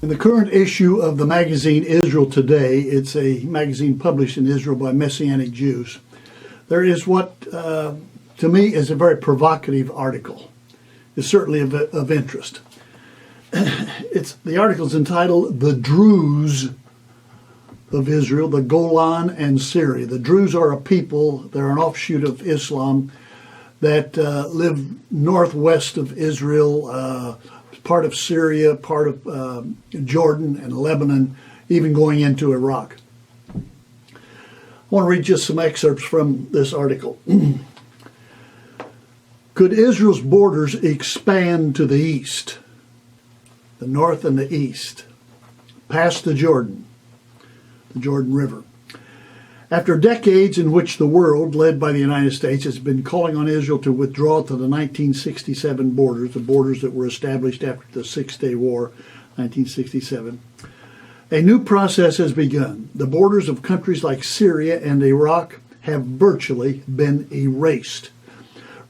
In the current issue of the magazine Israel Today, it's a magazine published in Israel by Messianic Jews, there is what, to me, is a very provocative article. It's certainly of interest. The article is entitled, "The Druze of Israel, the Golan and Syria." The Druze are a people, they're an offshoot of Islam that live northwest of Israel, part of Syria, part of Jordan and Lebanon, even going into Iraq. I want to read just some excerpts from this article. Could Israel's borders expand to the east, the north and the east, past the Jordan River? After decades in which the world, led by the United States, has been calling on Israel to withdraw to the 1967 borders, the borders that were established after the Six-Day War, 1967, a new process has begun. The borders of countries like Syria and Iraq have virtually been erased,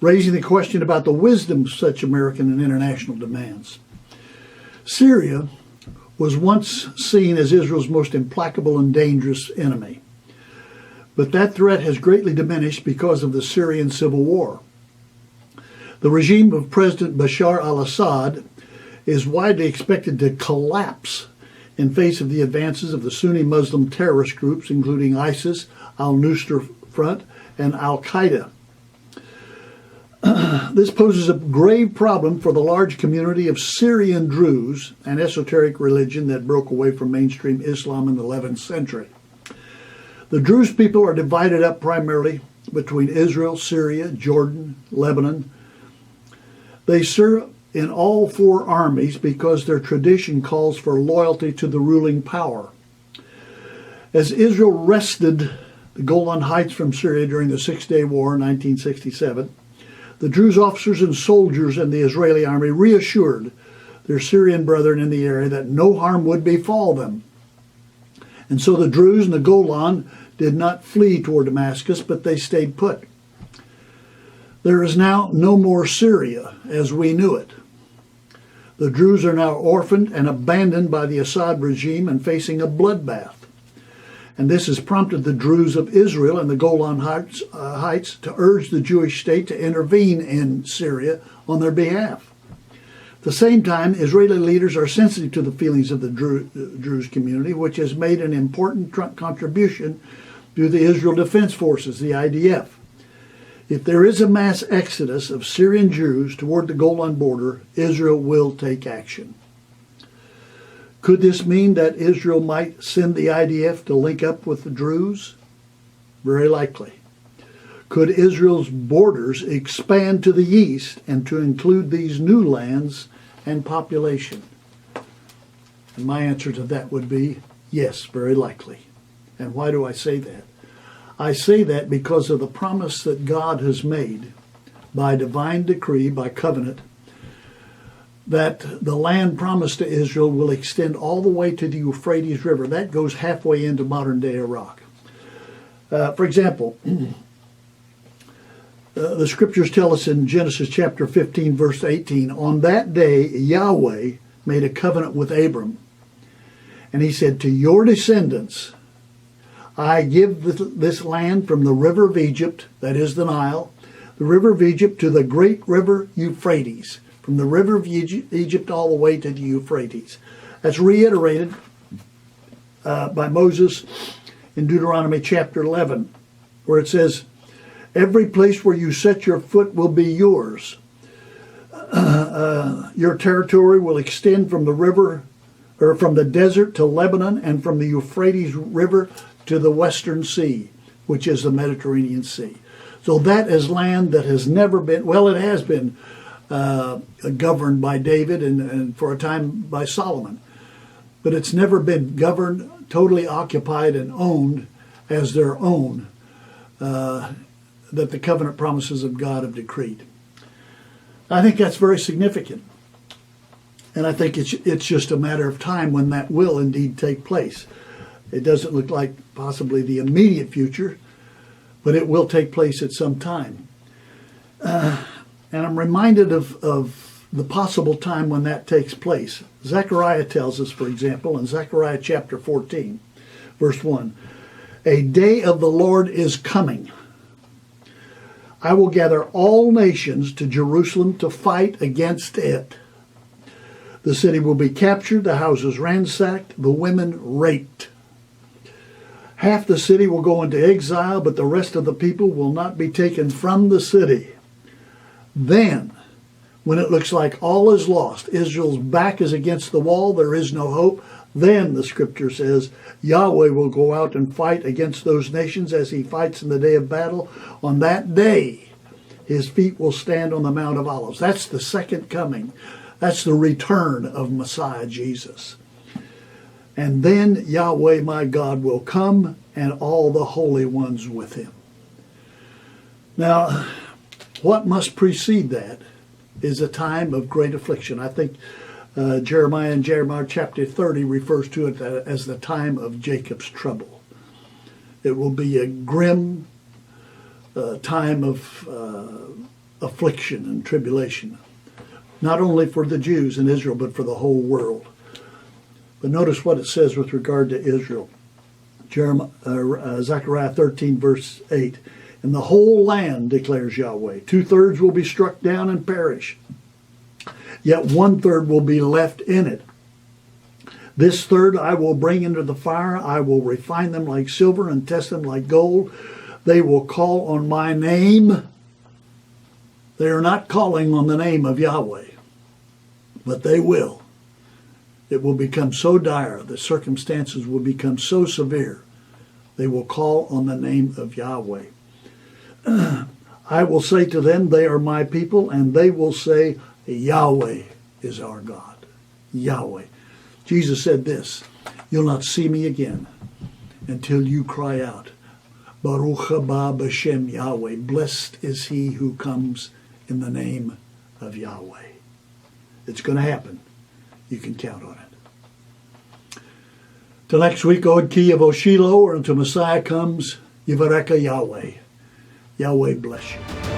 raising the question about the wisdom of such American and international demands. Syria was once seen as Israel's most implacable and dangerous enemy. But that threat has greatly diminished because of the Syrian civil war. The regime of President Bashar al-Assad is widely expected to collapse in face of the advances of the Sunni Muslim terrorist groups, including ISIS, al-Nusra Front, and al-Qaeda. This poses a grave problem for the large community of Syrian Druze, an esoteric religion that broke away from mainstream Islam in the 11th century. The Druze people are divided up primarily between Israel, Syria, Jordan, Lebanon. They serve in all four armies because their tradition calls for loyalty to the ruling power. As Israel wrested the Golan Heights from Syria during the Six-Day War in 1967, the Druze officers and soldiers in the Israeli army reassured their Syrian brethren in the area that no harm would befall them. And so the Druze and the Golan did not flee toward Damascus, but they stayed put. There is now no more Syria as we knew it. The Druze are now orphaned and abandoned by the Assad regime and facing a bloodbath. And this has prompted the Druze of Israel and the Golan Heights to urge the Jewish state to intervene in Syria on their behalf. At the same time, Israeli leaders are sensitive to the feelings of the Druze community, which has made an important contribution to the Israel Defense Forces, the IDF. If there is a mass exodus of Syrian Jews toward the Golan border, Israel will take action. Could this mean that Israel might send the IDF to link up with the Druze? Very likely. Could Israel's borders expand to the east and to include these new lands and population? And my answer to that would be yes, very likely. And why do I say that? I say that because of the promise that God has made by divine decree, by covenant, that the land promised to Israel will extend all the way to the Euphrates River. That goes halfway into modern-day Iraq. For example, the scriptures tell us in Genesis chapter 15, verse 18, on that day Yahweh made a covenant with Abram, and he said, to your descendants I give this land from the river of Egypt, that is the Nile, the river of Egypt to the great river Euphrates, from the river of Egypt all the way to the Euphrates. That's reiterated by Moses in Deuteronomy chapter 11, where it says, every place where you set your foot will be yours. Your territory will extend from the river, or from the desert to Lebanon, and from the Euphrates River to the Western Sea, which is the Mediterranean Sea. So that is land that has never been, well, it has been governed by David and for a time by Solomon. But it's never been governed, totally occupied and owned as their own, that the covenant promises of God have decreed. I think that's very significant. And I think it's just a matter of time when that will indeed take place. It doesn't look like possibly the immediate future, but it will take place at some time. And I'm reminded of the possible time when that takes place. Zechariah tells us, for example, in Zechariah chapter 14, verse 1, a day of the Lord is coming. I will gather all nations to Jerusalem to fight against it. The city will be captured, the houses ransacked, the women raped. Half the city will go into exile, but the rest of the people will not be taken from the city. Then, when it looks like all is lost, Israel's back is against the wall, there is no hope, then, the scripture says, Yahweh will go out and fight against those nations as he fights in the day of battle. On that day, his feet will stand on the Mount of Olives. That's the second coming. That's the return of Messiah Jesus. And then Yahweh my God will come and all the holy ones with him. Now, what must precede that is a time of great affliction. I think Jeremiah in Jeremiah chapter 30 refers to it as the time of Jacob's trouble. It will be a grim time of affliction and tribulation, not only for the Jews in Israel, but for the whole world. But notice what it says with regard to Israel. Zechariah 13, verse 8. In the whole land, declares Yahweh, 2/3 will be struck down and perish. Yet 1/3 will be left in it. This third I will bring into the fire. I will refine them like silver and test them like gold. They will call on my name. They are not calling on the name of Yahweh, but they will. It will become so dire, the circumstances will become so severe, they will call on the name of Yahweh. I will say to them, they are my people, and they will say, Yahweh is our God. Yahweh. Jesus said this, you'll not see me again until you cry out, Baruch haba b'shem Yahweh. Blessed is he who comes in the name of Yahweh. It's going to happen. You can count on it. Till next week, Od Ki Yavo Shiloh, or until Messiah comes, Yivareka Yahweh. Yahweh bless you.